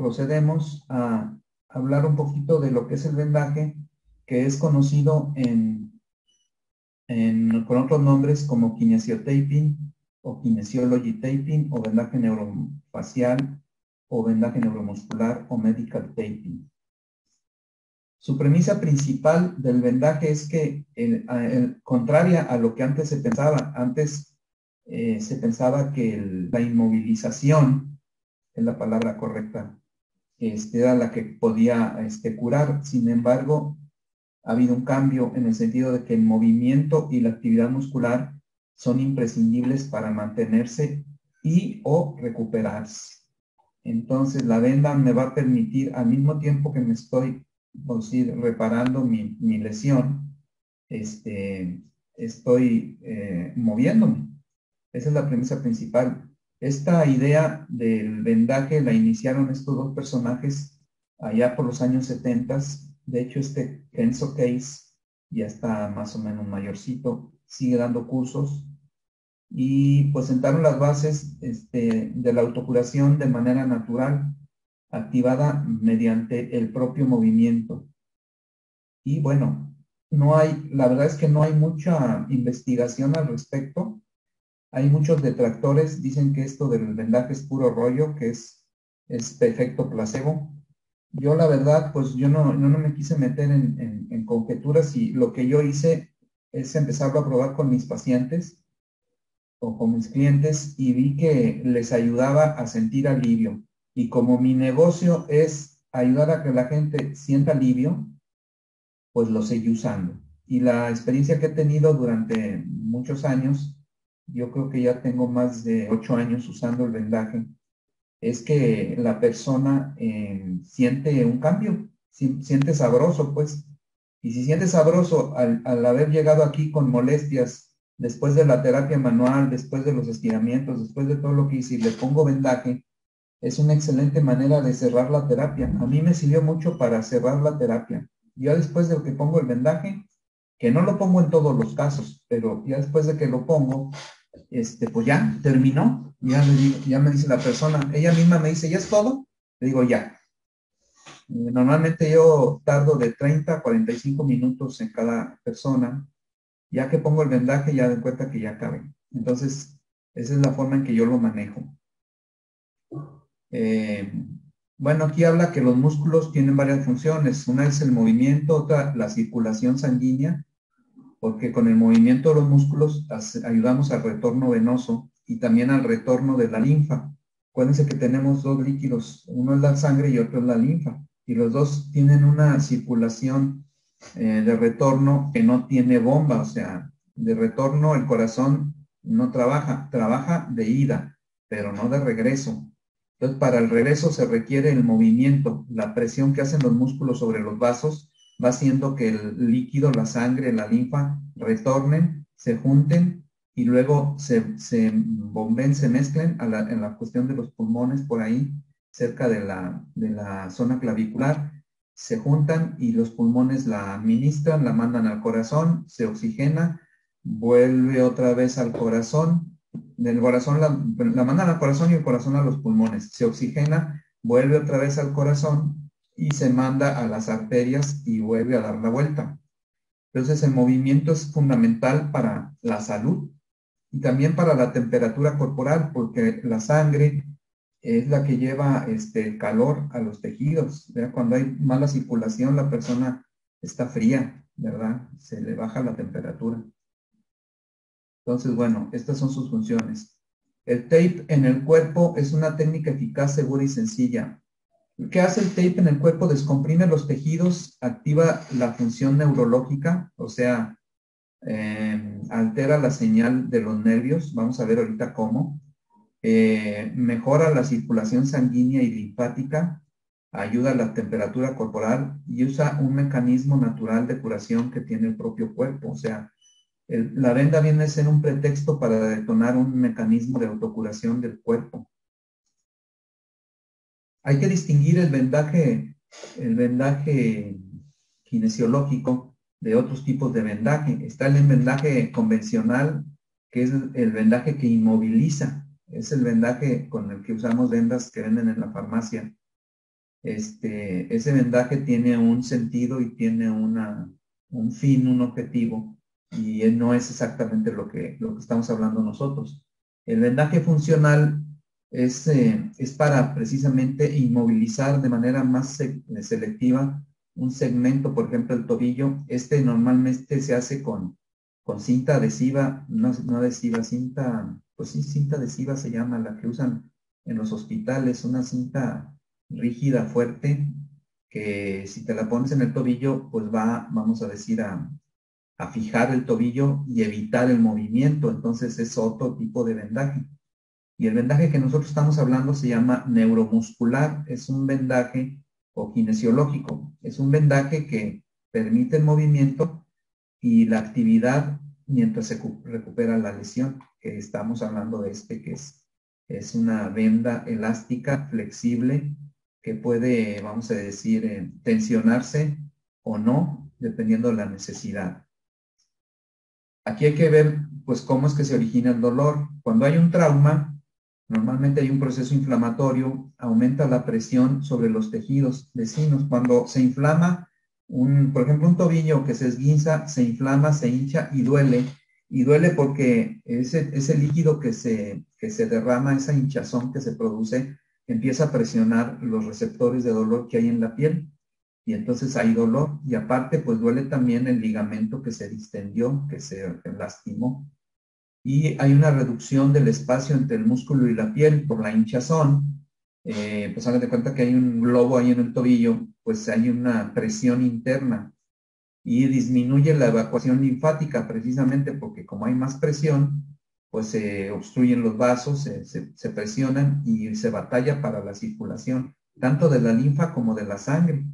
procedemos a hablar un poquito de lo que es el vendaje, que es conocido con otros nombres como kinesiotaping o kinesiology taping o vendaje neurofacial o vendaje neuromuscular o medical taping. Su premisa principal del vendaje es que, contraria a lo que antes se pensaba, se pensaba que la inmovilización es la palabra correcta, era la que podía curar. Sin embargo, ha habido un cambio en el sentido de que el movimiento y la actividad muscular son imprescindibles para mantenerse y o recuperarse. Entonces, la venda me va a permitir, al mismo tiempo que me estoy, reparando mi lesión, estoy moviéndome. Esa es la premisa principal. Esta idea del vendaje la iniciaron estos dos personajes allá por los años 70. De hecho, Kenzo Case ya está más o menos mayorcito, sigue dando cursos y pues sentaron las bases de la autocuración de manera natural, activada mediante el propio movimiento. Y bueno, la verdad es que no hay mucha investigación al respecto. Hay muchos detractores, dicen que esto del vendaje es puro rollo, que es efecto placebo. Yo la verdad, pues yo no me quise meter en conjeturas, y lo que yo hice es empezarlo a probar con mis pacientes o con mis clientes y vi que les ayudaba a sentir alivio. Y como mi negocio es ayudar a que la gente sienta alivio, pues lo seguí usando. Y la experiencia que he tenido durante muchos años, yo creo que ya tengo más de 8 años usando el vendaje, es que la persona siente un cambio, siente sabroso, pues. Y si siente sabroso al haber llegado aquí con molestias, después de la terapia manual, después de los estiramientos, después de todo lo que hice, y le pongo vendaje, es una excelente manera de cerrar la terapia. A mí me sirvió mucho para cerrar la terapia. Ya después de que pongo el vendaje, que no lo pongo en todos los casos, pero ya después de que lo pongo, pues ya terminó. Ya me dice la persona, ella misma me dice, ¿ya es todo? Le digo, ya. Normalmente yo tardo de 30 a 45 minutos en cada persona. Ya que pongo el vendaje, ya doy cuenta que ya acabé. Entonces, esa es la forma en que yo lo manejo. Eh, bueno, aquí habla que los músculos tienen varias funciones. Una es el movimiento, otra la circulación sanguínea, porque con el movimiento de los músculos ayudamos al retorno venoso y también al retorno de la linfa. Acuérdense que tenemos dos líquidos, uno es la sangre y otro es la linfa, y los dos tienen una circulación de retorno que no tiene bomba, o sea, de retorno el corazón no trabaja de ida, pero no de regreso. Entonces, para el regreso se requiere el movimiento, la presión que hacen los músculos sobre los vasos va haciendo que el líquido, la sangre, la linfa retornen, se junten y luego se bomben, se mezclen en la cuestión de los pulmones por ahí, cerca de la zona clavicular, se juntan y los pulmones la administran, la mandan al corazón, se oxigena, vuelve otra vez al corazón, del corazón la mandan al corazón y el corazón a los pulmones, se oxigena, vuelve otra vez al corazón y se manda a las arterias y vuelve a dar la vuelta. Entonces el movimiento es fundamental para la salud y también para la temperatura corporal, porque la sangre es la que lleva el calor a los tejidos, ¿verdad? Cuando hay mala circulación, la persona está fría, ¿verdad? Se le baja la temperatura. Entonces, bueno, estas son sus funciones. El tape en el cuerpo es una técnica eficaz, segura y sencilla. ¿Qué hace el tape en el cuerpo? Descomprime los tejidos, activa la función neurológica, o sea, altera la señal de los nervios, vamos a ver ahorita cómo, mejora la circulación sanguínea y linfática, ayuda a la temperatura corporal y usa un mecanismo natural de curación que tiene el propio cuerpo, o sea, la venda viene a ser un pretexto para detonar un mecanismo de autocuración del cuerpo. Hay que distinguir el vendaje kinesiológico de otros tipos de vendaje. Está el vendaje convencional, que es el vendaje que inmoviliza. Es el vendaje con el que usamos vendas que venden en la farmacia. ese vendaje tiene un sentido y tiene un fin, un objetivo, y no es exactamente lo que estamos hablando nosotros. El vendaje funcional es para precisamente inmovilizar de manera más selectiva un segmento, por ejemplo, el tobillo. Normalmente se hace con cinta adhesiva, no adhesiva, cinta, pues sí, cinta adhesiva se llama, la que usan en los hospitales, una cinta rígida, fuerte, que si te la pones en el tobillo, pues vamos a decir, a fijar el tobillo y evitar el movimiento. Entonces es otro tipo de vendaje. Y el vendaje que nosotros estamos hablando se llama neuromuscular. Es un vendaje o kinesiológico. Es un vendaje que permite el movimiento y la actividad mientras se recupera la lesión, que estamos hablando de que es una venda elástica, flexible, que puede, vamos a decir, tensionarse o no, dependiendo de la necesidad. Aquí hay que ver, pues, cómo es que se origina el dolor. Cuando hay un trauma, normalmente hay un proceso inflamatorio, aumenta la presión sobre los tejidos vecinos. Cuando se inflama, por ejemplo, un tobillo que se esguinza, se inflama, se hincha y duele porque ese líquido que se derrama, esa hinchazón que se produce, empieza a presionar los receptores de dolor que hay en la piel y entonces hay dolor y aparte pues duele también el ligamento que se distendió, que se lastimó y hay una reducción del espacio entre el músculo y la piel por la hinchazón. Pues hagan de cuenta que hay un globo ahí en el tobillo, pues hay una presión interna y disminuye la evacuación linfática precisamente porque como hay más presión, pues se obstruyen los vasos, se presionan y se batalla para la circulación, tanto de la linfa como de la sangre.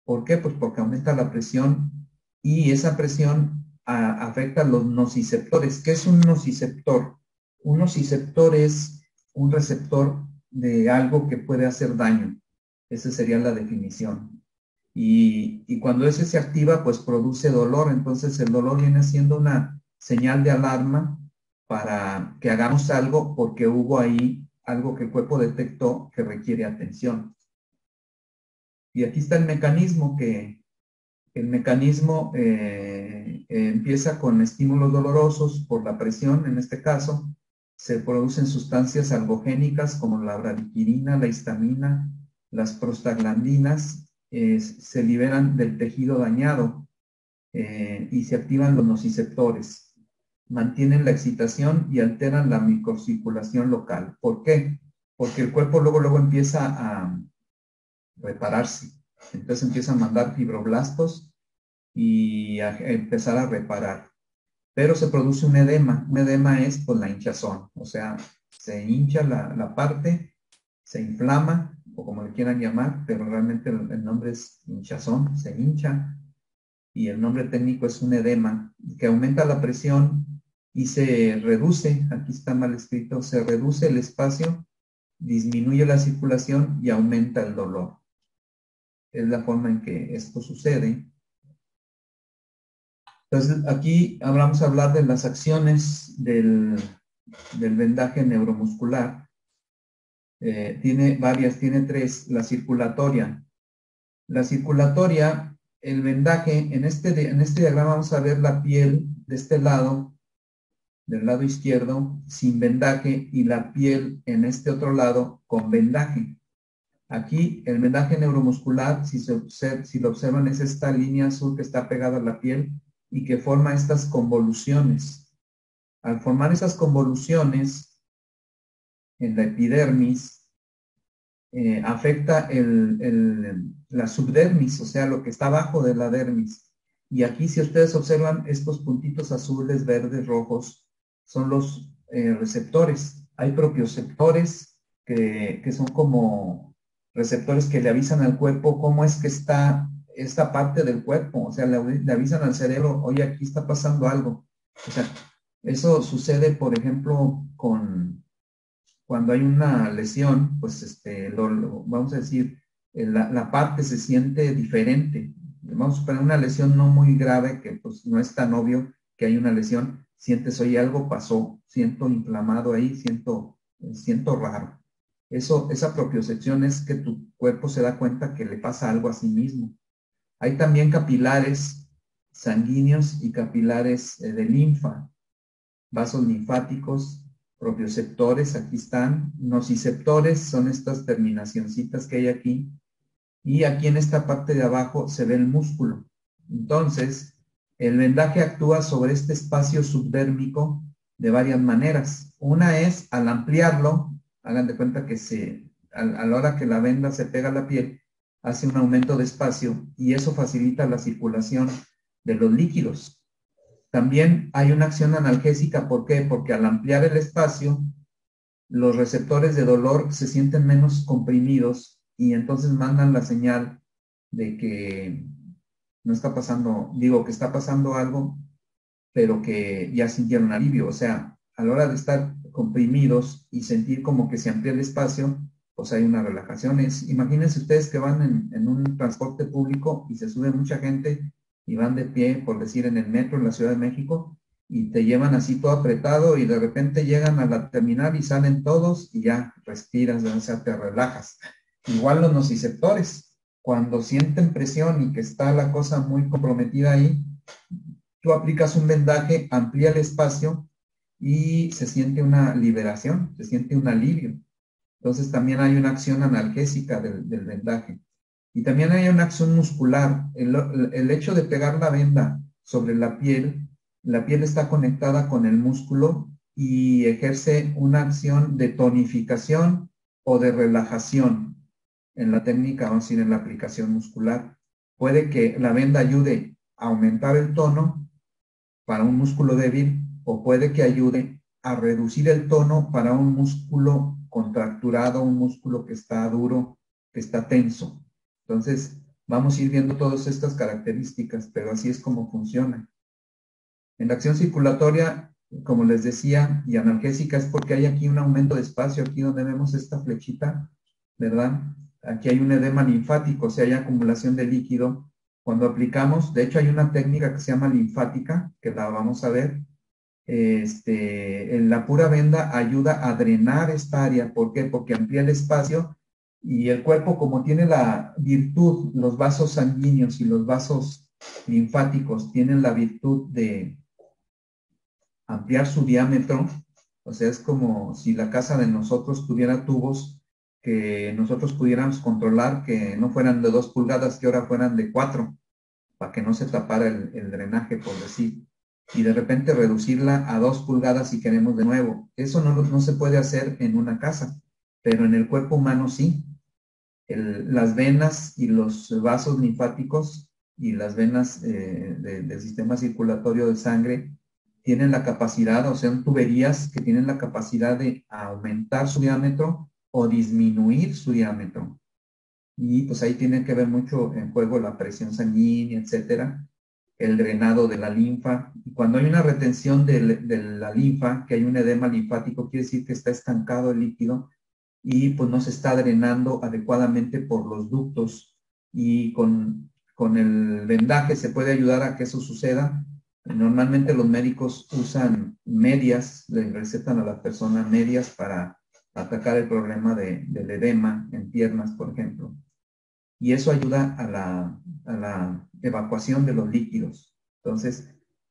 ¿Por qué? Pues porque aumenta la presión y esa presión afecta a los nociceptores. ¿Qué es un nociceptor? Un nociceptor es un receptor de algo que puede hacer daño. Esa sería la definición. Y cuando ese se activa, pues produce dolor. Entonces el dolor viene siendo una señal de alarma para que hagamos algo porque hubo ahí algo que el cuerpo detectó que requiere atención. Y aquí está el mecanismo empieza con estímulos dolorosos por la presión, en este caso, se producen sustancias algogénicas como la bradiquirina, la histamina, las prostaglandinas, se liberan del tejido dañado y se activan los nociceptores. Mantienen la excitación y alteran la microcirculación local. ¿Por qué? Porque el cuerpo luego empieza a repararse. Entonces empieza a mandar fibroblastos y a empezar a reparar. Pero se produce un edema. Un edema es pues la hinchazón, o sea, se hincha la parte, se inflama, o como le quieran llamar, pero realmente el nombre es hinchazón, se hincha, y el nombre técnico es un edema, que aumenta la presión y se reduce, aquí está mal escrito, se reduce el espacio, disminuye la circulación y aumenta el dolor. Es la forma en que esto sucede. Entonces, aquí vamos a hablar de las acciones del vendaje neuromuscular. Tiene varias, tiene tres. La circulatoria. La circulatoria, el vendaje, en este diagrama vamos a ver la piel de este lado, del lado izquierdo, sin vendaje, y la piel en este otro lado con vendaje. Aquí el vendaje neuromuscular, si lo observan, es esta línea azul que está pegada a la piel y que forma estas convoluciones. Al formar esas convoluciones en la epidermis, afecta la subdermis, o sea, lo que está abajo de la dermis. Y aquí, si ustedes observan, estos puntitos azules, verdes, rojos, son los receptores. Hay propioceptores que son como receptores que le avisan al cuerpo cómo es que está esta parte del cuerpo, o sea, le avisan al cerebro, oye, aquí está pasando algo. O sea, eso sucede, por ejemplo, cuando hay una lesión, pues vamos a decir, la parte se siente diferente. Vamos a poner una lesión no muy grave, que pues no es tan obvio que hay una lesión. Sientes, oye, algo pasó, siento inflamado ahí, siento raro. Esa propiocepción es que tu cuerpo se da cuenta que le pasa algo a sí mismo. Hay también capilares sanguíneos y capilares de linfa, vasos linfáticos, propioceptores, aquí están, nociceptores, son estas terminacioncitas que hay aquí, y aquí en esta parte de abajo se ve el músculo. Entonces, el vendaje actúa sobre este espacio subdérmico de varias maneras. Una es al ampliarlo, hagan de cuenta que a la hora que la venda se pega a la piel, hace un aumento de espacio y eso facilita la circulación de los líquidos. También hay una acción analgésica, ¿por qué? Porque al ampliar el espacio, los receptores de dolor se sienten menos comprimidos y entonces mandan la señal de que no está pasando, digo que está pasando algo, pero que ya sintieron alivio. O sea, a la hora de estar comprimidos y sentir como que se amplía el espacio, pues hay una relajación. Imagínense ustedes que van en un transporte público y se sube mucha gente y van de pie, por decir, en el metro en la Ciudad de México, y te llevan así todo apretado y de repente llegan a la terminal y salen todos y ya respiras, o sea, te relajas. Igual los nociceptores, cuando sienten presión y que está la cosa muy comprometida ahí, tú aplicas un vendaje, amplía el espacio y se siente una liberación, se siente un alivio. Entonces también hay una acción analgésica del vendaje. Y también hay una acción muscular. El hecho de pegar la venda sobre la piel está conectada con el músculo y ejerce una acción de tonificación o de relajación en la técnica, vamos a decir, en la aplicación muscular. Puede que la venda ayude a aumentar el tono para un músculo débil o puede que ayude a reducir el tono para un músculo contracturado, un músculo que está duro, que está tenso. Entonces, vamos a ir viendo todas estas características, pero así es como funciona. En la acción circulatoria, como les decía, y analgésica es porque hay aquí un aumento de espacio, aquí donde vemos esta flechita, ¿verdad? Aquí hay un edema linfático, o sea, hay acumulación de líquido. Cuando aplicamos, de hecho hay una técnica que se llama linfática, que la vamos a ver. En la pura venda ayuda a drenar esta área. ¿Por qué? Porque amplía el espacio y el cuerpo, como tiene la virtud, los vasos sanguíneos y los vasos linfáticos tienen la virtud de ampliar su diámetro, o sea, es como si la casa de nosotros tuviera tubos que nosotros pudiéramos controlar, que no fueran de 2 pulgadas, que ahora fueran de 4, para que no se tapara el drenaje, por decir. Y de repente reducirla a 2 pulgadas si queremos de nuevo. Eso no se puede hacer en una casa, pero en el cuerpo humano sí. Las venas y los vasos linfáticos y las venas del sistema circulatorio de sangre tienen la capacidad, o sea, tuberías que tienen la capacidad de aumentar su diámetro o disminuir su diámetro. Y pues ahí tiene que ver mucho en juego la presión sanguínea, etcétera, el drenado de la linfa. Y cuando hay una retención de la linfa, que hay un edema linfático, quiere decir que está estancado el líquido y pues no se está drenando adecuadamente por los ductos. Y con el vendaje se puede ayudar a que eso suceda. Normalmente los médicos usan medias, le recetan a la persona medias para atacar el problema del edema en piernas, por ejemplo. Y eso ayuda a la evacuación de los líquidos. Entonces,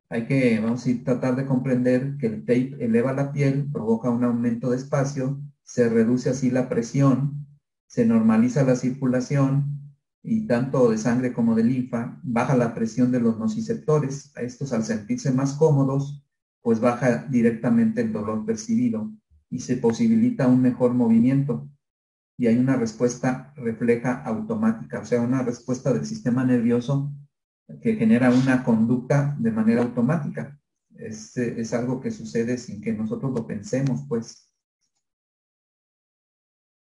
vamos a ir tratar de comprender que el tape eleva la piel, provoca un aumento de espacio, se reduce así la presión, se normaliza la circulación y tanto de sangre como de linfa, baja la presión de los nociceptores. A estos, al sentirse más cómodos, pues baja directamente el dolor percibido y se posibilita un mejor movimiento y hay una respuesta refleja automática, o sea, una respuesta del sistema nervioso que genera una conducta de manera automática. Es algo que sucede sin que nosotros lo pensemos, pues.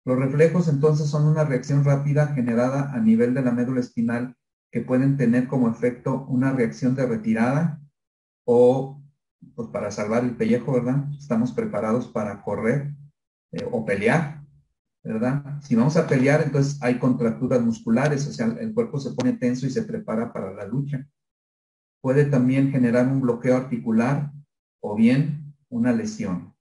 Los reflejos entonces son una reacción rápida generada a nivel de la médula espinal que pueden tener como efecto una reacción de retirada o pues para salvar el pellejo, ¿verdad? Estamos preparados para correr o pelear, ¿verdad? Si vamos a pelear, entonces hay contracturas musculares, o sea, el cuerpo se pone tenso y se prepara para la lucha. Puede también generar un bloqueo articular o bien una lesión.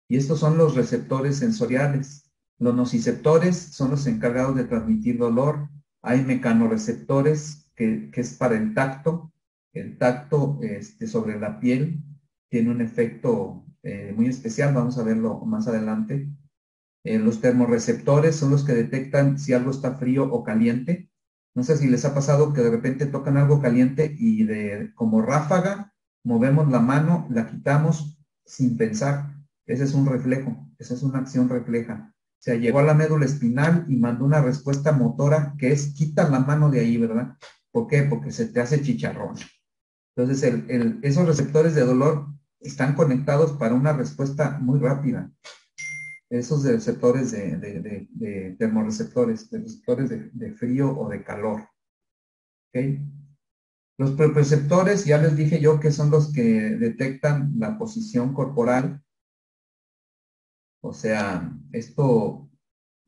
Y estos son los receptores sensoriales. Los nociceptores son los encargados de transmitir dolor. Hay mecanorreceptores que es para el tacto. El tacto sobre la piel tiene un efecto muy especial, vamos a verlo más adelante. Los termorreceptores son los que detectan si algo está frío o caliente. No sé si les ha pasado que de repente tocan algo caliente y como ráfaga movemos la mano, la quitamos sin pensar. Ese es un reflejo, esa es una acción refleja. O sea, llegó a la médula espinal y mandó una respuesta motora que es quita la mano de ahí, ¿verdad? ¿Por qué? Porque se te hace chicharrón. Entonces, esos receptores de dolor están conectados para una respuesta muy rápida. Esos receptores de termorreceptores, de receptores de frío o de calor. ¿Okay? Los propioceptores, ya les dije yo que son los que detectan la posición corporal. O sea, esto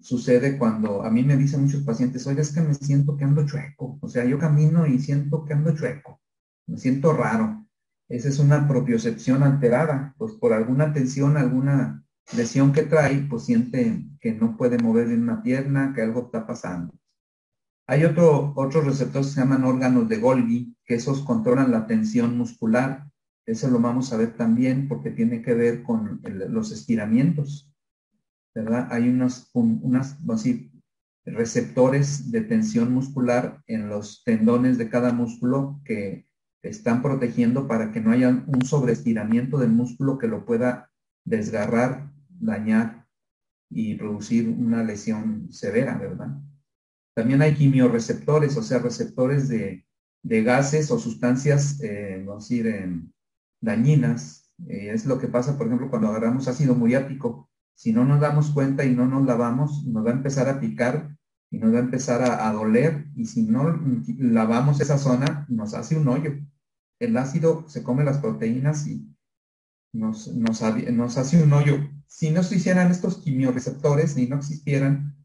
sucede cuando a mí me dicen muchos pacientes, oye, es que me siento que ando chueco. O sea, yo camino y siento que ando chueco. Me siento raro. Esa es una propiocepción alterada, pues por alguna tensión, alguna lesión que trae, pues siente que no puede mover bien una pierna, que algo está pasando. Hay otros receptores que se llaman órganos de Golgi, que esos controlan la tensión muscular. Eso lo vamos a ver también porque tiene que ver con los estiramientos, ¿verdad? Hay unos vamos a decir, receptores de tensión muscular en los tendones de cada músculo que están protegiendo para que no haya un sobreestiramiento del músculo que lo pueda desgarrar, dañar y producir una lesión severa, ¿verdad? También hay quimioreceptores, o sea, receptores de gases o sustancias, vamos a decir, dañinas. Es lo que pasa, por ejemplo, cuando agarramos ácido muriático. Si no nos damos cuenta y no nos lavamos, nos va a empezar a picar y nos va a empezar a doler. Y si no lavamos esa zona, nos hace un hoyo. El ácido se come las proteínas y nos hace un hoyo. Si no se hicieran estos quimioreceptores y no existieran,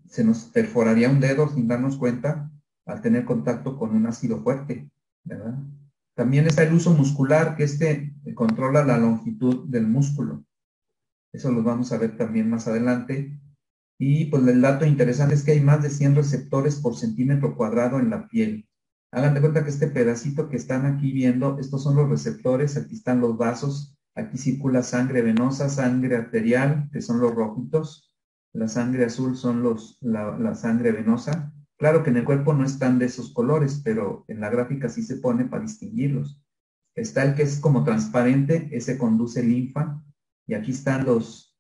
se nos perforaría un dedo sin darnos cuenta al tener contacto con un ácido fuerte, ¿verdad? También está el uso muscular, que controla la longitud del músculo. Eso lo vamos a ver también más adelante. Y pues el dato interesante es que hay más de 100 receptores por centímetro cuadrado en la piel. Hagan de cuenta que este pedacito que están aquí viendo, estos son los receptores, aquí están los vasos, aquí circula sangre venosa, sangre arterial, que son los rojitos, la sangre azul son la sangre venosa. Claro que en el cuerpo no están de esos colores, pero en la gráfica sí se pone para distinguirlos. Está el que es como transparente, ese conduce linfa, y aquí están los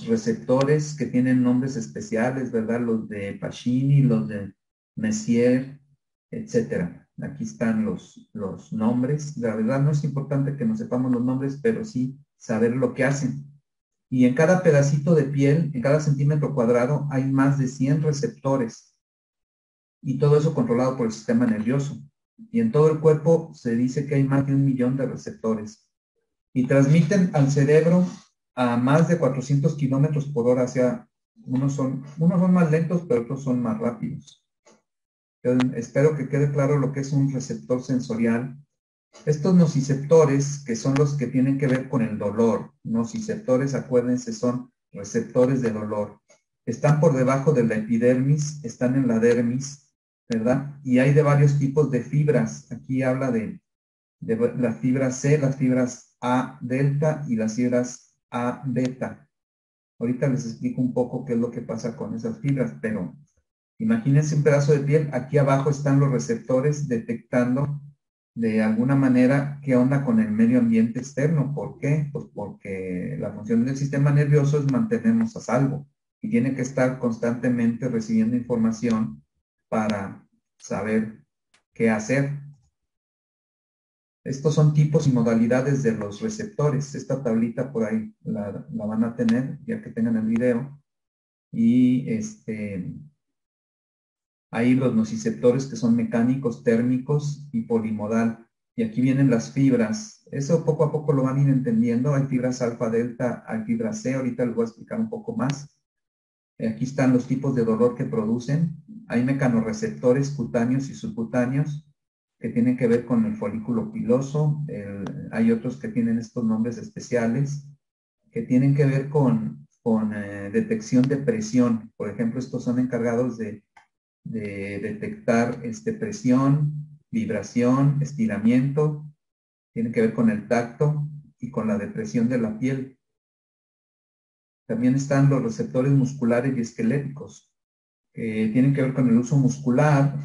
receptores que tienen nombres especiales, ¿verdad? Los de Pacini, los de Messier, etcétera. Aquí están los nombres. La verdad no es importante que nos sepamos los nombres, pero sí saber lo que hacen. Y en cada pedacito de piel, en cada centímetro cuadrado, hay más de 100 receptores. Y todo eso controlado por el sistema nervioso. Y en todo el cuerpo se dice que hay más de 1 millón de receptores. Y transmiten al cerebro a más de 400 kilómetros por hora. O sea, unos son más lentos, pero otros son más rápidos. Espero que quede claro lo que es un receptor sensorial. Estos nociceptores, que son los que tienen que ver con el dolor, nociceptores, acuérdense, son receptores de dolor. Están por debajo de la epidermis, están en la dermis, ¿verdad? Y hay de varios tipos de fibras. Aquí habla de las fibras C, las fibras A delta y las fibras A beta. Ahorita les explico un poco qué es lo que pasa con esas fibras, pero imagínense un pedazo de piel, aquí abajo están los receptores detectando de alguna manera qué onda con el medio ambiente externo. ¿Por qué? Pues porque la función del sistema nervioso es mantenernos a salvo y tiene que estar constantemente recibiendo información para saber qué hacer. Estos son tipos y modalidades de los receptores. Esta tablita por ahí la van a tener ya que tengan el video. Y hay los nociceptores que son mecánicos, térmicos y polimodal. Y aquí vienen las fibras. Eso poco a poco lo van a ir entendiendo. Hay fibras alfa, delta, hay fibras C. Ahorita les voy a explicar un poco más. Aquí están los tipos de dolor que producen. Hay mecanorreceptores cutáneos y subcutáneos que tienen que ver con el folículo piloso. Hay otros que tienen estos nombres especiales. que tienen que ver con detección de presión. Por ejemplo, estos son encargados de detectar presión, vibración, estiramiento, tiene que ver con el tacto y con la depresión de la piel. También están los receptores musculares y esqueléticos, que tienen que ver con el uso muscular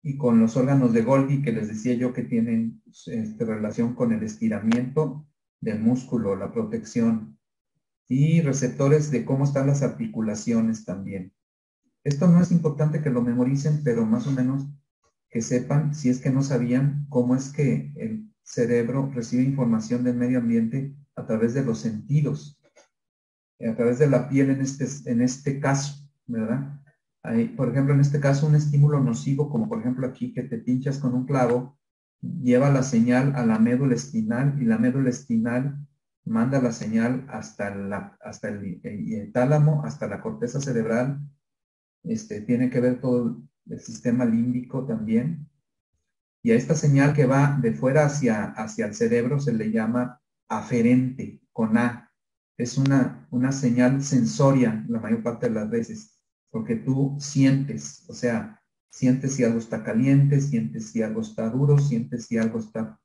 y con los órganos de Golgi, que les decía yo que tienen relación con el estiramiento del músculo, la protección, y receptores de cómo están las articulaciones también. Esto no es importante que lo memoricen, pero más o menos que sepan, si es que no sabían, cómo es que el cerebro recibe información del medio ambiente a través de los sentidos, a través de la piel en este caso, ¿verdad? Hay, por ejemplo, en este caso, un estímulo nocivo, como por ejemplo aquí que te pinchas con un clavo, lleva la señal a la médula espinal y la médula espinal manda la señal hasta el tálamo, hasta la corteza cerebral. Tiene que ver todo el sistema límbico también. Y a esta señal que va de fuera hacia el cerebro se le llama aferente, con A. Es una señal sensoria la mayor parte de las veces, porque tú sientes, o sea, sientes si algo está caliente, sientes si algo está duro, sientes si algo está,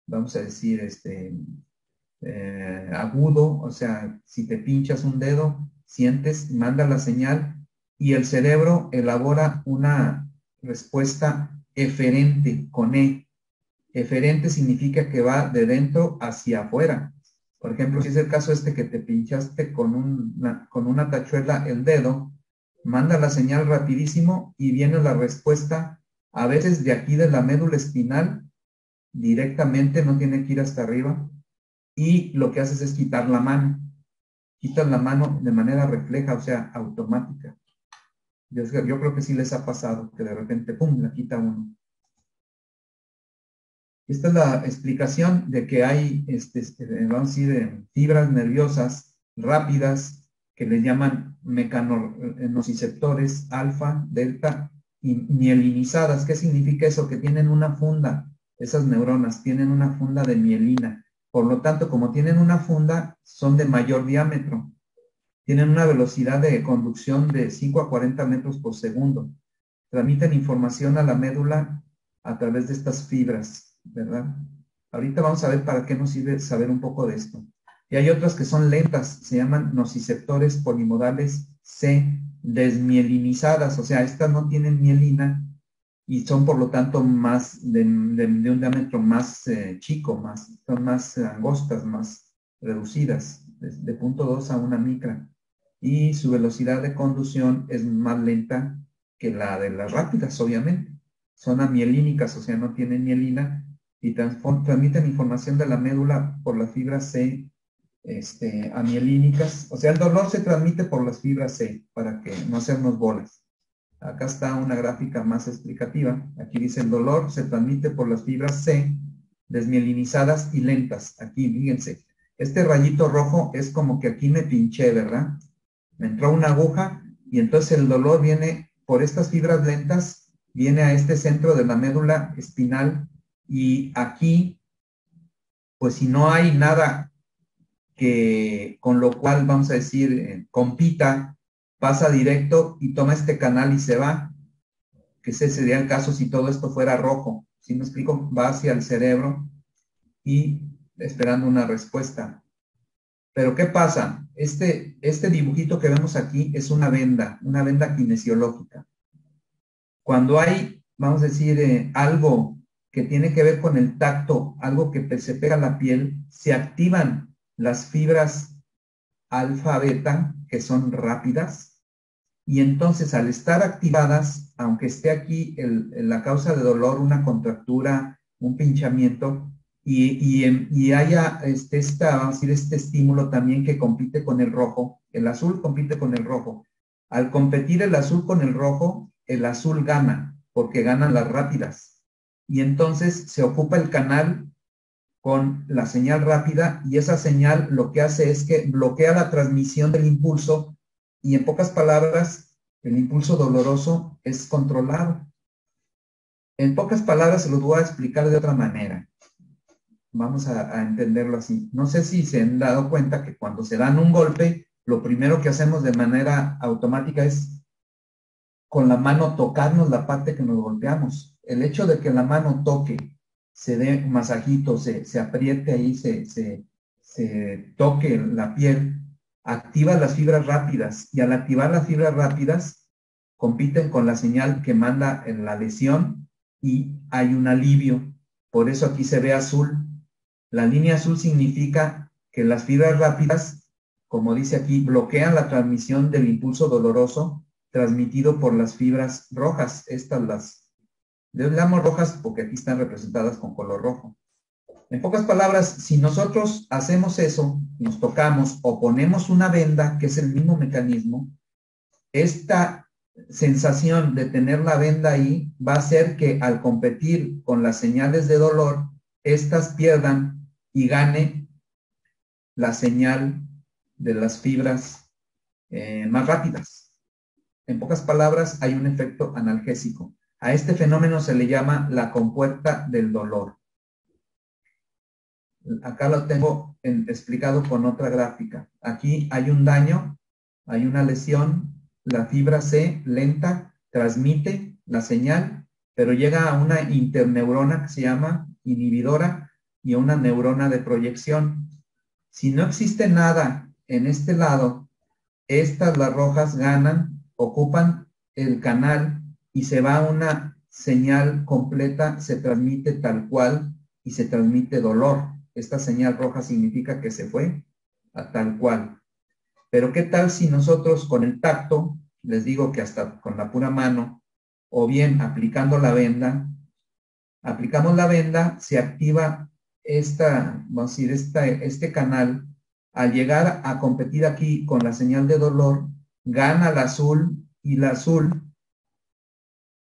vamos a decir, agudo, o sea, si te pinchas un dedo, sientes, manda la señal y el cerebro elabora una respuesta eferente con E. Eferente significa que va de dentro hacia afuera. Por ejemplo, si es el caso que te pinchaste con una tachuela el dedo, manda la señal rapidísimo y viene la respuesta, a veces de aquí de la médula espinal, directamente, no tiene que ir hasta arriba, y lo que haces es quitar la mano. Quitas la mano de manera refleja, o sea, automática. Yo creo que sí les ha pasado, que de repente, ¡pum!, la quita uno. Esta es la explicación de que hay, vamos a decir, fibras nerviosas rápidas que le llaman mecanociceptores alfa, delta y mielinizadas. ¿Qué significa eso? Que tienen una funda, esas neuronas tienen una funda de mielina. Por lo tanto, como tienen una funda, son de mayor diámetro. Tienen una velocidad de conducción de 5 a 40 metros por segundo. Transmiten información a la médula a través de estas fibras, ¿verdad? Ahorita vamos a ver para qué nos sirve saber un poco de esto. Y hay otras que son lentas, se llaman nociceptores polimodales C, desmielinizadas, o sea, estas no tienen mielina y son por lo tanto más de un diámetro más chico, son más angostas, más reducidas, de 0.2 a 1 micra. Y su velocidad de conducción es más lenta que la de las rápidas, obviamente. Son amielínicas, o sea, no tienen mielina y transmiten información de la médula por las fibras C amielínicas. O sea, el dolor se transmite por las fibras C, para que no hacernos bolas. Acá está una gráfica más explicativa. Aquí dice el dolor se transmite por las fibras C, desmielinizadas y lentas. Aquí, fíjense, este rayito rojo es como que aquí me pinché, ¿verdad? Me entró una aguja y entonces el dolor viene por estas fibras lentas, viene a este centro de la médula espinal y aquí, pues si no hay nada que con lo cual, vamos a decir, compita, pasa directo y toma este canal y se va, que ese sería el caso si todo esto fuera rojo. ¿Sí me explico? Va hacia el cerebro y esperando una respuesta. Pero ¿qué pasa? Este dibujito que vemos aquí es una venda kinesiológica. Cuando hay, vamos a decir, algo que tiene que ver con el tacto, algo que se pega a la piel, se activan las fibras alfa, beta, que son rápidas, y entonces al estar activadas, aunque esté aquí la causa de dolor, una contractura, un pinchamiento, y haya vamos a decir, este estímulo también que compite con el rojo, el azul compite con el rojo. Al competir el azul con el rojo, el azul gana, porque ganan las rápidas. Y entonces se ocupa el canal con la señal rápida y esa señal lo que hace es que bloquea la transmisión del impulso y en pocas palabras, el impulso doloroso es controlado. En pocas palabras se lo voy a explicar de otra manera. Vamos a entenderlo así. No sé si se han dado cuenta que cuando se dan un golpe, lo primero que hacemos de manera automática es con la mano tocarnos la parte que nos golpeamos. El hecho de que la mano toque, se dé un masajito, se apriete ahí, se toque la piel, activa las fibras rápidas y al activar las fibras rápidas compiten con la señal que manda en la lesión y hay un alivio. Por eso aquí se ve azul. La línea azul significa que las fibras rápidas, como dice aquí, bloquean la transmisión del impulso doloroso transmitido por las fibras rojas. Estas les llamo rojas porque aquí están representadas con color rojo. En pocas palabras, si nosotros hacemos eso, nos tocamos o ponemos una venda, que es el mismo mecanismo, esta sensación de tener la venda ahí va a hacer que al competir con las señales de dolor, estas pierdan y gane la señal de las fibras más rápidas. En pocas palabras, hay un efecto analgésico. A este fenómeno se le llama la compuerta del dolor. Acá lo tengo explicado con otra gráfica. Aquí hay un daño, hay una lesión, la fibra C lenta transmite la señal, pero llega a una interneurona que se llama inhibidora y a una neurona de proyección. Si no existe nada en este lado, estas, las rojas, ganan, ocupan el canal y se va una señal completa, se transmite tal cual y se transmite dolor. Esta señal roja significa que se fue a tal cual. Pero ¿qué tal si nosotros con el tacto, les digo que hasta con la pura mano, o bien aplicando la venda, aplicamos la venda, se activa vamos a decir, este canal. Al llegar a competir aquí con la señal de dolor, gana el azul y la azul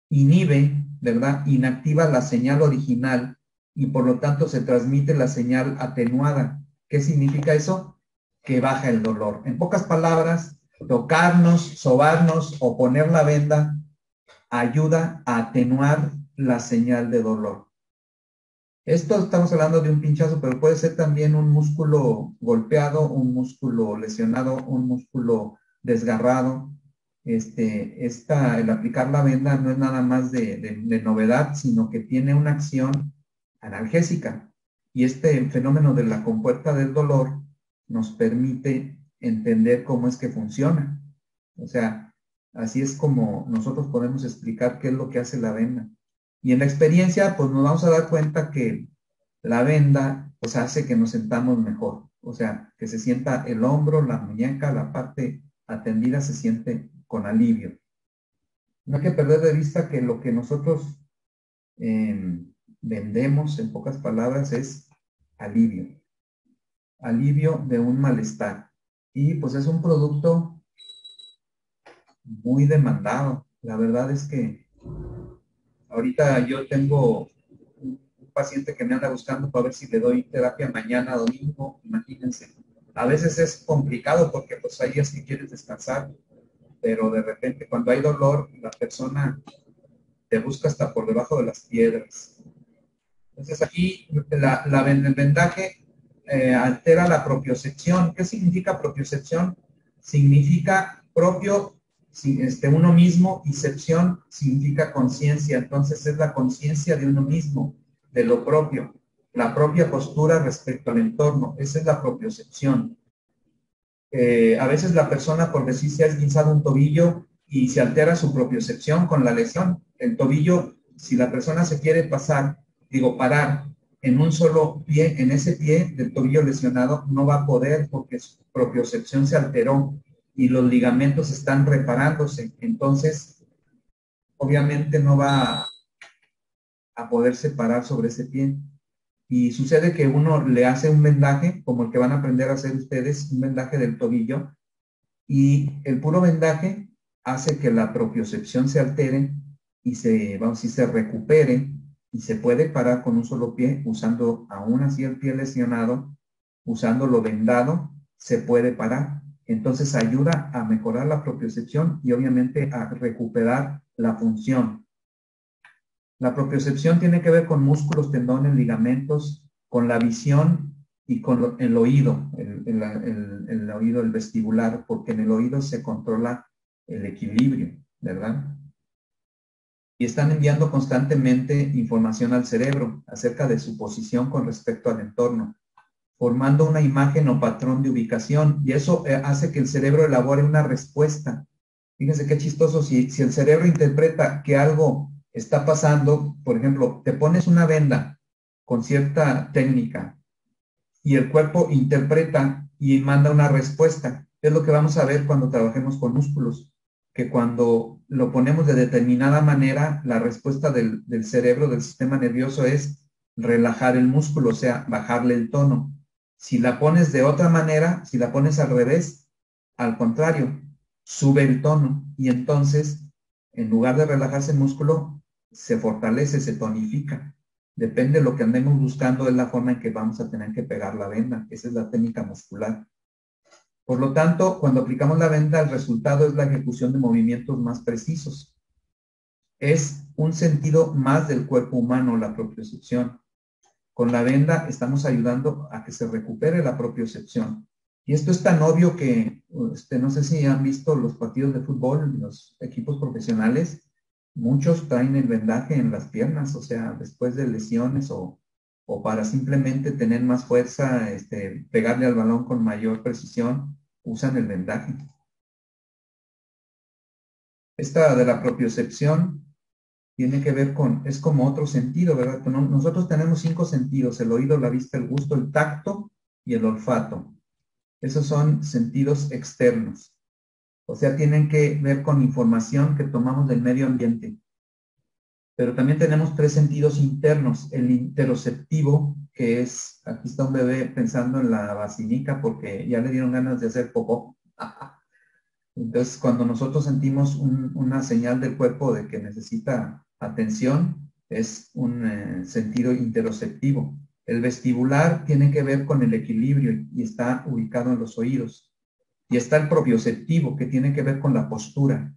inhibe, ¿verdad? Inactiva la señal original y por lo tanto se transmite la señal atenuada. ¿Qué significa eso? Que baja el dolor. En pocas palabras, tocarnos, sobarnos o poner la venda ayuda a atenuar la señal de dolor. Esto estamos hablando de un pinchazo, pero puede ser también un músculo golpeado, un músculo lesionado, un músculo desgarrado. El aplicar la venda no es nada más de novedad, sino que tiene una acción analgésica. Y este fenómeno de la compuerta del dolor nos permite entender cómo es que funciona. O sea, así es como nosotros podemos explicar qué es lo que hace la venda. Y en la experiencia, pues nos vamos a dar cuenta que la venda, pues hace que nos sentamos mejor. O sea, que se sienta el hombro, la muñeca, la parte atendida se siente con alivio. No hay que perder de vista que lo que nosotros vendemos, en pocas palabras, es alivio. Alivio de un malestar. Y pues es un producto muy demandado. La verdad es que ahorita yo tengo un paciente que me anda buscando para ver si le doy terapia mañana, domingo, imagínense. A veces es complicado porque pues hay días que quieres descansar, pero de repente cuando hay dolor, la persona te busca hasta por debajo de las piedras. Entonces aquí el vendaje altera la propiocepción. ¿Qué significa propiocepción? Significa propio, uno mismo, y cepción significa conciencia. Entonces es la conciencia de uno mismo, de lo propio, la propia postura respecto al entorno. Esa es la propiocepción. A veces la persona, por decir, se ha esguinzado un tobillo y se altera su propiocepción con la lesión. El tobillo, si la persona se quiere parar en un solo pie, en ese pie del tobillo lesionado, no va a poder porque su propiocepción se alteró y los ligamentos están reparándose. Entonces, obviamente no va a poderse parar sobre ese pie. Y sucede que uno le hace un vendaje, como el que van a aprender a hacer ustedes, un vendaje del tobillo, y el puro vendaje hace que la propiocepción se altere y se recupere y se puede parar con un solo pie usando aún así el pie lesionado, usándolo vendado, se puede parar. Entonces ayuda a mejorar la propiocepción y obviamente a recuperar la función. La propiocepción tiene que ver con músculos, tendones, ligamentos, con la visión y con el oído, el oído, el vestibular, porque en el oído se controla el equilibrio, ¿verdad? Y están enviando constantemente información al cerebro acerca de su posición con respecto al entorno, formando una imagen o patrón de ubicación, y eso hace que el cerebro elabore una respuesta. Fíjense qué chistoso, si el cerebro interpreta que algo está pasando, por ejemplo, te pones una venda con cierta técnica y el cuerpo interpreta y manda una respuesta. Es lo que vamos a ver cuando trabajemos con músculos, que cuando lo ponemos de determinada manera, la respuesta del cerebro, del sistema nervioso, es relajar el músculo, o sea, bajarle el tono. Si la pones de otra manera, si la pones al revés, al contrario, sube el tono y entonces, en lugar de relajarse el músculo, se fortalece, se tonifica. Depende de lo que andemos buscando, es la forma en que vamos a tener que pegar la venda. Esa es la técnica muscular. Por lo tanto, cuando aplicamos la venda, el resultado es la ejecución de movimientos más precisos. Es un sentido más del cuerpo humano, la propiocepción. Con la venda estamos ayudando a que se recupere la propiocepción. Y esto es tan obvio que, no sé si han visto los partidos de fútbol, los equipos profesionales, muchos traen el vendaje en las piernas, o sea, después de lesiones o para simplemente tener más fuerza, pegarle al balón con mayor precisión, usan el vendaje. Esta de la propiocepción tiene que ver es como otro sentido, ¿verdad? Nosotros tenemos 5 sentidos: el oído, la vista, el gusto, el tacto y el olfato. Esos son sentidos externos. O sea, tienen que ver con información que tomamos del medio ambiente. Pero también tenemos 3 sentidos internos. El interoceptivo, que es, aquí está un bebé pensando en la vacinica porque ya le dieron ganas de hacer popó. Entonces, cuando nosotros sentimos una señal del cuerpo de que necesita atención, es un sentido interoceptivo. El vestibular tiene que ver con el equilibrio y está ubicado en los oídos. Y está el propioceptivo, que tiene que ver con la postura,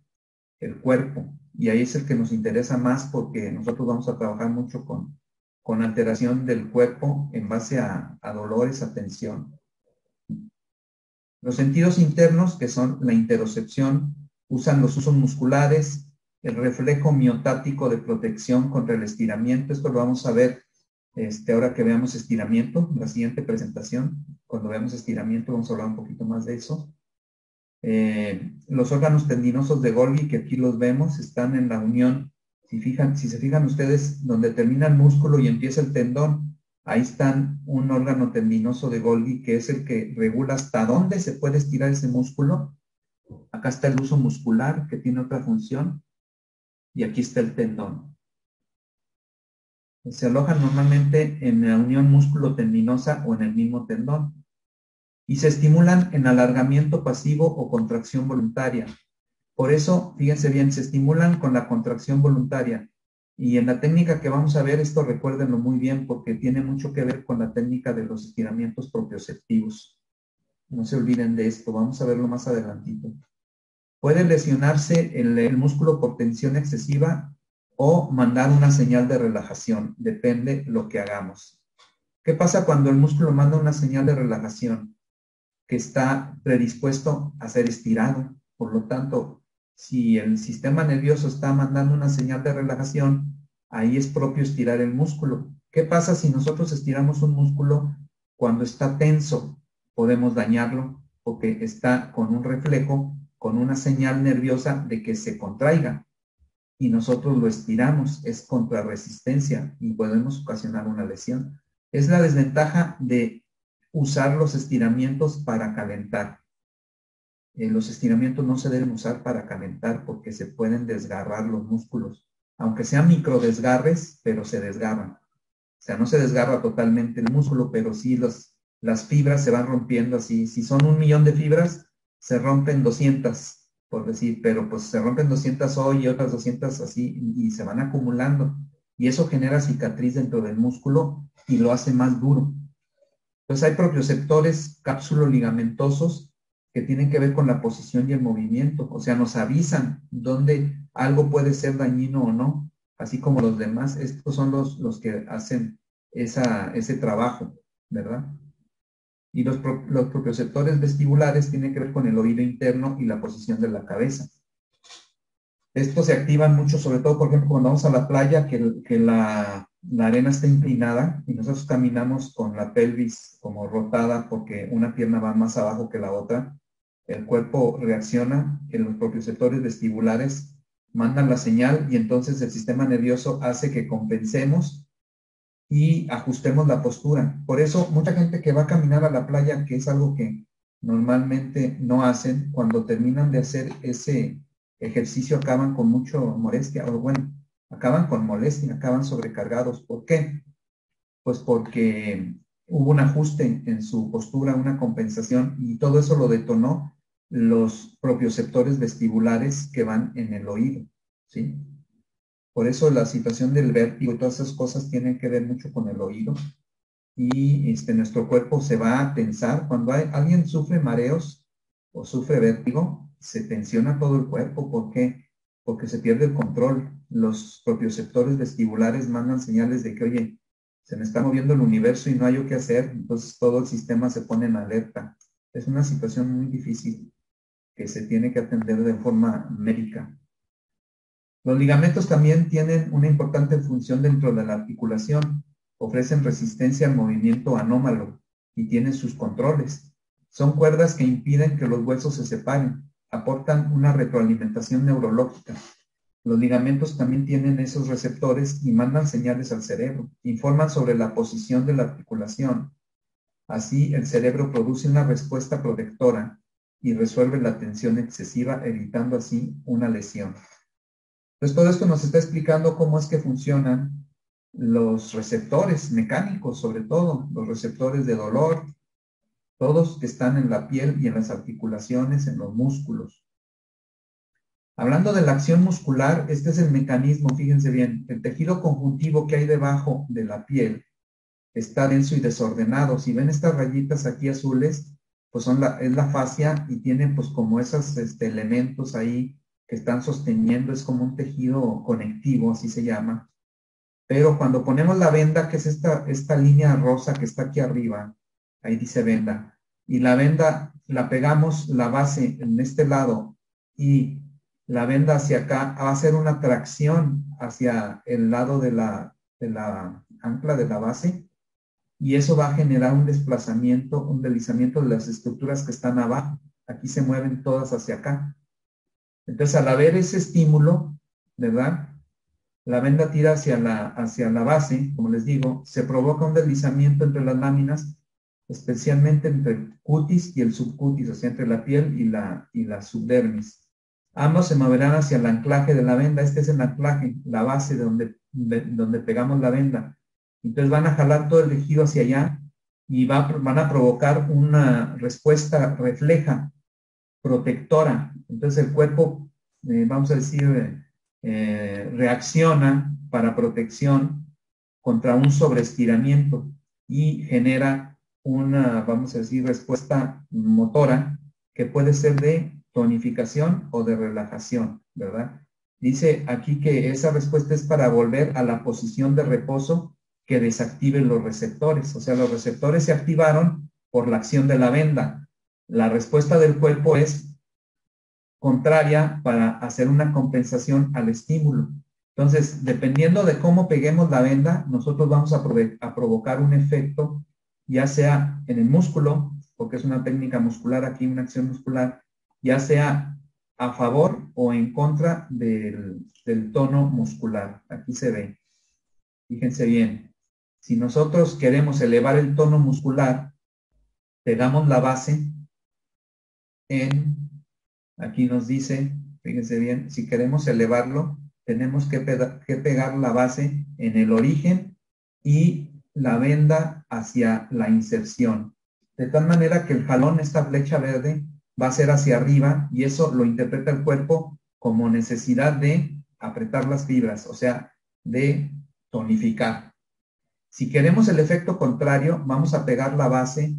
el cuerpo. Y ahí es el que nos interesa más porque nosotros vamos a trabajar mucho con alteración del cuerpo en base a dolores, a tensión. Los sentidos internos, que son la interocepción, usan los usos musculares, el reflejo miotático de protección contra el estiramiento. Esto lo vamos a ver ahora que veamos estiramiento, en la siguiente presentación. Cuando veamos estiramiento vamos a hablar un poquito más de eso. Los órganos tendinosos de Golgi, que aquí los vemos, están en la unión. Si se fijan ustedes, donde termina el músculo y empieza el tendón, ahí están un órgano tendinoso de Golgi, que es el que regula hasta dónde se puede estirar ese músculo. Acá está el uso muscular, que tiene otra función, y aquí está el tendón. Se alojan normalmente en la unión músculo-tendinosa o en el mismo tendón, y se estimulan en alargamiento pasivo o contracción voluntaria. Por eso, fíjense bien, se estimulan con la contracción voluntaria. Y en la técnica que vamos a ver, esto recuérdenlo muy bien porque tiene mucho que ver con la técnica de los estiramientos propioceptivos. No se olviden de esto, vamos a verlo más adelantito. Puede lesionarse el músculo por tensión excesiva o mandar una señal de relajación, depende lo que hagamos. ¿Qué pasa cuando el músculo manda una señal de relajación? Que está predispuesto a ser estirado. Por lo tanto, si el sistema nervioso está mandando una señal de relajación, ahí es propio estirar el músculo. ¿Qué pasa si nosotros estiramos un músculo cuando está tenso? Podemos dañarlo porque está con un reflejo, con una señal nerviosa de que se contraiga. Y nosotros lo estiramos, es contrarresistencia y podemos ocasionar una lesión. Es la desventaja de usar los estiramientos para calentar. Los estiramientos no se deben usar para calentar porque se pueden desgarrar los músculos, aunque sean microdesgarres, pero se desgarran. O sea, no se desgarra totalmente el músculo, pero sí las fibras se van rompiendo así. Si son 1.000.000 de fibras, se rompen 200, por decir, pero pues se rompen 200 hoy y otras 200 así y se van acumulando. Y eso genera cicatriz dentro del músculo y lo hace más duro. Entonces hay propioceptores cápsulo-ligamentosos que tienen que ver con la posición y el movimiento, o sea, nos avisan dónde algo puede ser dañino o no, así como los demás. Estos son los que hacen ese trabajo, ¿verdad? Y los propioceptores vestibulares tienen que ver con el oído interno y la posición de la cabeza. Estos se activan mucho, sobre todo, por ejemplo, cuando vamos a la playa, que la arena está inclinada y nosotros caminamos con la pelvis como rotada porque una pierna va más abajo que la otra. El cuerpo reacciona, que los propioceptores vestibulares mandan la señal y entonces el sistema nervioso hace que compensemos y ajustemos la postura. Por eso, mucha gente que va a caminar a la playa, que es algo que normalmente no hacen, cuando terminan de hacer ese ejercicio acaban con mucha molestia, o bueno, acaban con molestia, acaban sobrecargados. ¿Por qué? Pues porque hubo un ajuste en su postura, una compensación, y todo eso lo detonó los propioceptores vestibulares que van en el oído, ¿sí? Por eso la situación del vértigo y todas esas cosas tienen que ver mucho con el oído, y nuestro cuerpo se va a tensar. Cuando alguien sufre mareos o sufre vértigo, se tensiona todo el cuerpo. ¿Por qué? Porque se pierde el control. Los propioceptores vestibulares mandan señales de que, oye, se me está moviendo el universo y no hay yo qué hacer. Entonces todo el sistema se pone en alerta. Es una situación muy difícil que se tiene que atender de forma médica. Los ligamentos también tienen una importante función dentro de la articulación. Ofrecen resistencia al movimiento anómalo y tienen sus controles. Son cuerdas que impiden que los huesos se separen. Aportan una retroalimentación neurológica. Los ligamentos también tienen esos receptores y mandan señales al cerebro. Informan sobre la posición de la articulación. Así, el cerebro produce una respuesta protectora y resuelve la tensión excesiva, evitando así una lesión. Entonces, todo esto nos está explicando cómo es que funcionan los receptores mecánicos, sobre todo, los receptores de dolor, todos que están en la piel y en las articulaciones, en los músculos. Hablando de la acción muscular, este es el mecanismo, fíjense bien, el tejido conjuntivo que hay debajo de la piel está denso y desordenado. Si ven estas rayitas aquí azules, pues es la fascia y tiene pues como esos elementos ahí que están sosteniendo, es como un tejido conectivo, así se llama. Pero cuando ponemos la venda, que es esta línea rosa que está aquí arriba, ahí dice venda, y la venda la pegamos la base en este lado y la venda hacia acá, va a hacer una tracción hacia el lado de la ancla de la base, y eso va a generar un desplazamiento, un deslizamiento de las estructuras que están abajo. Aquí se mueven todas hacia acá. Entonces, al haber ese estímulo, ¿verdad? La venda tira hacia la base, como les digo, se provoca un deslizamiento entre las láminas, especialmente entre el cutis y el subcutis, o sea, entre la piel y la subdermis. Ambos se moverán hacia el anclaje de la venda. Este es el anclaje, la base donde pegamos la venda. Entonces van a jalar todo el tejido hacia allá y van a provocar una respuesta refleja, protectora. Entonces el cuerpo, vamos a decir, reacciona para protección contra un sobreestiramiento y genera una, vamos a decir, respuesta motora que puede ser de tonificación o de relajación, ¿verdad? Dice aquí que esa respuesta es para volver a la posición de reposo que desactiven los receptores. O sea, los receptores se activaron por la acción de la venda. La respuesta del cuerpo es contraria para hacer una compensación al estímulo. Entonces, dependiendo de cómo peguemos la venda, nosotros vamos a provocar un efecto, ya sea en el músculo, porque es una técnica muscular aquí, una acción muscular, ya sea a favor o en contra del tono muscular. Aquí se ve. Fíjense bien. Si nosotros queremos elevar el tono muscular, pegamos la base aquí nos dice, fíjense bien, si queremos elevarlo, tenemos que pegar la base en el origen y la venda hacia la inserción. De tal manera que el jalón, esta flecha verde, va a ser hacia arriba, y eso lo interpreta el cuerpo como necesidad de apretar las fibras, o sea, de tonificar. Si queremos el efecto contrario, vamos a pegar la base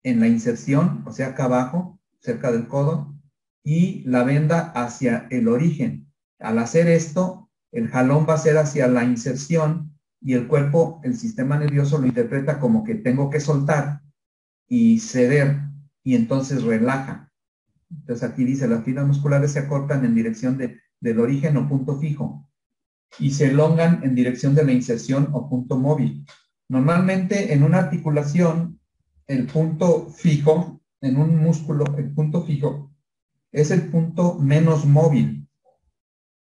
en la inserción, o sea, acá abajo, cerca del codo, y la venda hacia el origen. Al hacer esto, el jalón va a ser hacia la inserción y el cuerpo, el sistema nervioso lo interpreta como que tengo que soltar y ceder, y entonces relaja. Entonces aquí dice, las fibras musculares se acortan en dirección del origen o punto fijo y se elongan en dirección de la inserción o punto móvil. Normalmente en una articulación, el punto fijo, en un músculo, el punto fijo es el punto menos móvil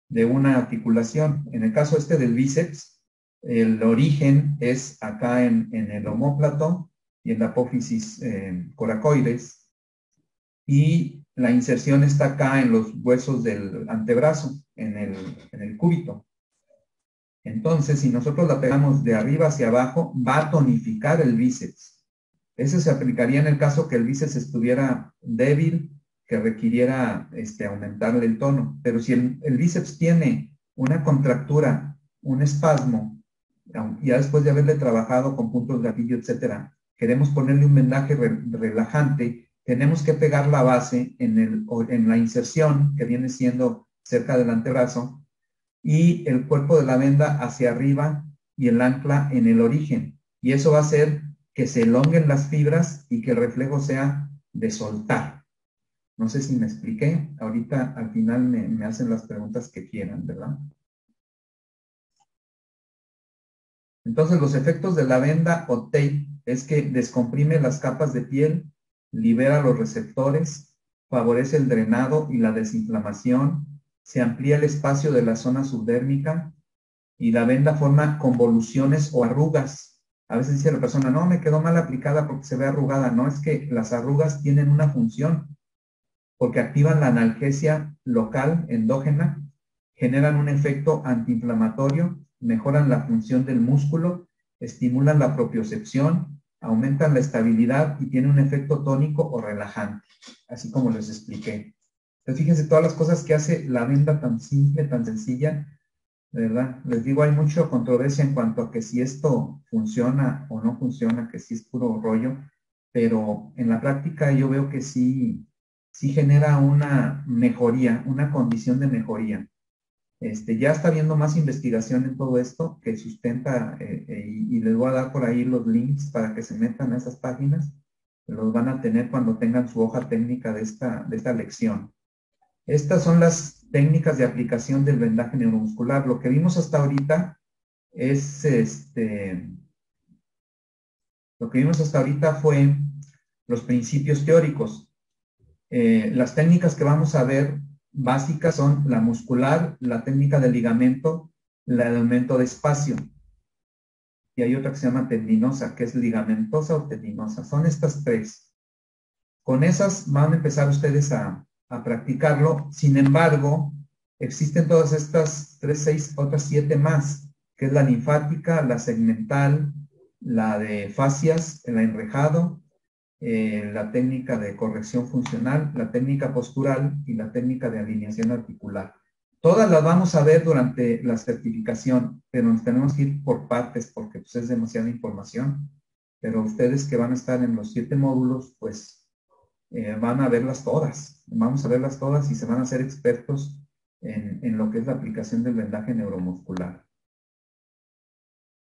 de una articulación. En el caso este del bíceps, el origen es acá en el omóplato y en la apófisis coracoides, y la inserción está acá en los huesos del antebrazo, en el cúbito. Entonces, si nosotros la pegamos de arriba hacia abajo, va a tonificar el bíceps. Eso se aplicaría en el caso que el bíceps estuviera débil, que requiriera aumentarle el tono. Pero si el bíceps tiene una contractura, un espasmo, ya después de haberle trabajado con puntos gatillo, etcétera, queremos ponerle un vendaje relajante, tenemos que pegar la base en la inserción, que viene siendo cerca del antebrazo, y el cuerpo de la venda hacia arriba y el ancla en el origen. Y eso va a hacer que se elonguen las fibras y que el reflejo sea de soltar. No sé si me expliqué. Ahorita al final me hacen las preguntas que quieran, ¿verdad? Entonces los efectos de la venda o tape es que descomprime las capas de piel, libera los receptores, favorece el drenado y la desinflamación, se amplía el espacio de la zona subdérmica y la venda forma convoluciones o arrugas. A veces dice la persona, no, me quedó mal aplicada porque se ve arrugada. No, es que las arrugas tienen una función, porque activan la analgesia local endógena, generan un efecto antiinflamatorio, mejoran la función del músculo, estimulan la propiocepción, aumentan la estabilidad y tienen un efecto tónico o relajante, así como les expliqué. Entonces, fíjense todas las cosas que hace la venda tan simple, tan sencilla, ¿verdad? Les digo, hay mucha controversia en cuanto a que si esto funciona o no funciona, que si es puro rollo, pero en la práctica yo veo que sí, sí genera una mejoría, una condición de mejoría. Ya está habiendo más investigación en todo esto que sustenta, y les voy a dar por ahí los links para que se metan a esas páginas. Los van a tener cuando tengan su hoja técnica de esta lección. Estas son las técnicas de aplicación del vendaje neuromuscular. Lo que vimos hasta ahorita es lo que vimos hasta ahorita fue los principios teóricos. Las técnicas que vamos a ver básicas son la muscular, la técnica del ligamento, la de aumento de espacio. Y hay otra que se llama tendinosa, que es ligamentosa o tendinosa. Son estas tres. Con esas van a empezar ustedes a practicarlo. Sin embargo, existen todas estas 3, 6, otras 7 más, que es la linfática, la segmental, la de fascias, el enrejado, la técnica de corrección funcional, la técnica postural y la técnica de alineación articular. Todas las vamos a ver durante la certificación, pero nos tenemos que ir por partes porque pues, es demasiada información. Pero ustedes que van a estar en los 7 módulos, pues van a verlas todas. Vamos a verlas todas y se van a hacer expertos en lo que es la aplicación del vendaje neuromuscular.